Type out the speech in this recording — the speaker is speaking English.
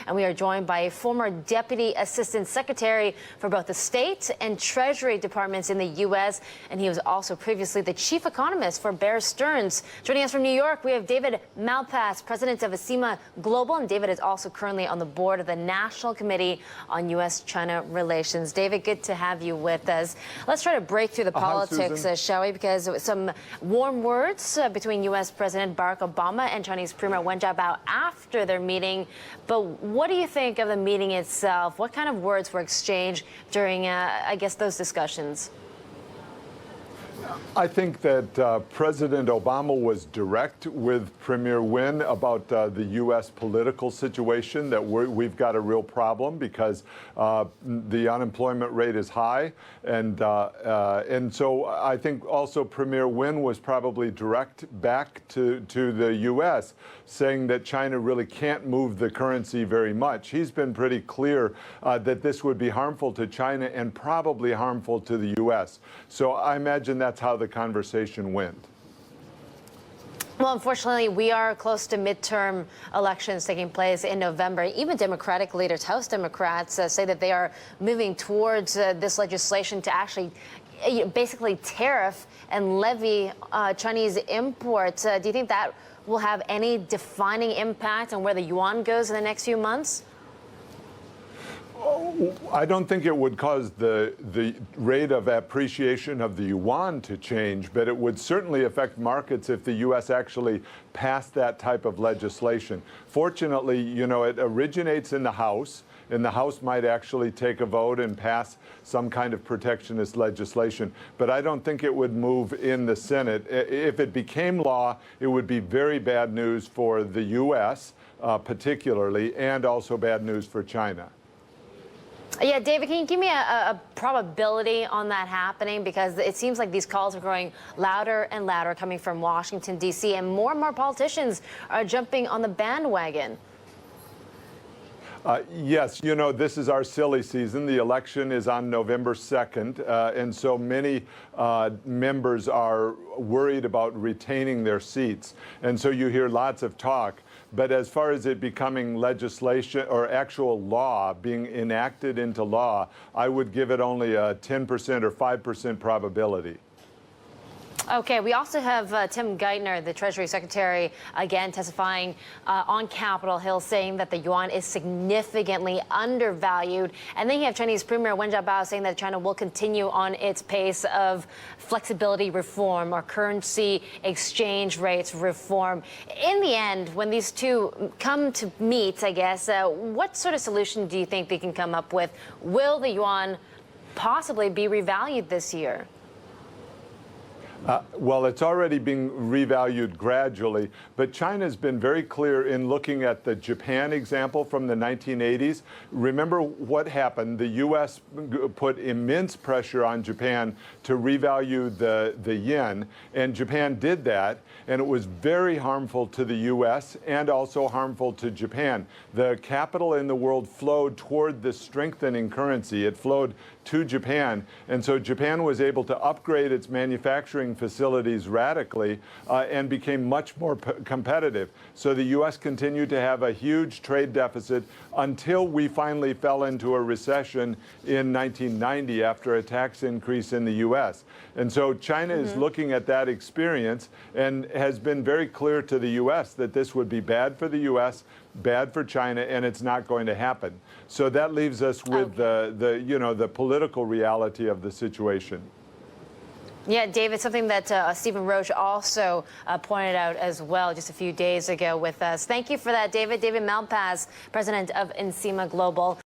And we are joined by a former Deputy Assistant Secretary for both the State and Treasury Departments in the U.S. And he was also previously the Chief Economist for Bear Stearns. Joining us from New York, we have David Malpass, President of Encima Global. And David is also currently on the board of the National Committee on U.S.-China Relations. David, good to have you with us. Let's try to break through the politics, shall we? Because some warm words between U.S. President Barack Obama and Chinese Premier Jiabao after their meeting. But what do you think of the meeting itself? What kind of words were exchanged during, I guess, those discussions? I think that President Obama was direct with Premier Win about the U.S. political situation, that we've got a real problem because the unemployment rate is high. And so I think also Premier Win was probably direct back to the U.S., saying that China really can't move the currency very much. He's been pretty clear that this would be harmful to China and probably harmful to the U.S. So I imagine that's how the conversation went. Well, unfortunately, we are close to midterm elections taking place in November. Even Democratic leaders, House Democrats, say that they are moving towards this legislation to actually basically tariff and levy Chinese imports. Do you think that will have any defining impact on where the yuan goes in the next few months? I don't think it would cause the rate of appreciation of the yuan to change, but it would certainly affect markets if the U.S. actually passed that type of legislation. Fortunately, you know, it originates in the House, and the House might actually take a vote and pass some kind of protectionist legislation. But I don't think it would move in the Senate. If it became law, it would be very bad news for the U.S. Particularly, and also bad news for China. Yeah, David, can you give me a probability on that happening? Because it seems like these calls are growing louder and louder coming from Washington, D.C., and more politicians are jumping on the bandwagon. Yes, you know, this is our silly season. The election is on November 2nd, and so many members are worried about retaining their seats. And so you hear lots of talk. But as far as it becoming legislation or actual law, being enacted into law, I would give it only a 10% or 5% probability. Okay, we also have Tim Geithner, the Treasury Secretary, again testifying on Capitol Hill, saying that the yuan is significantly undervalued. And then you have Chinese Premier Jiabao saying that China will continue on its pace of flexibility reform or currency exchange rates reform. In the end, when these two come to meet, I guess, what sort of solution do you think they can come up with? Will the yuan possibly be revalued this year? Well, it's already being revalued gradually, but China's been very clear in looking at the Japan example from the 1980s. Remember what happened? The U.S. put immense pressure on Japan to revalue the yen, and Japan did that, and it was very harmful to the U.S. and also harmful to Japan. The capital in the world flowed toward the strengthening currency. It flowed to Japan, and so Japan was able to upgrade its manufacturing facilities radically and became much more competitive. So the U.S. continued to have a huge trade deficit until we finally fell into a recession in 1990 after a tax increase in the U.S. And so China is looking at that experience and has been very clear to the U.S. that this would be bad for the U.S., bad for China, and it's not going to happen. So that leaves us with the political reality of the situation. Yeah, David, something that Stephen Roche also pointed out as well just a few days ago with us. Thank you for that, David. David Malpass, president of Encima Global.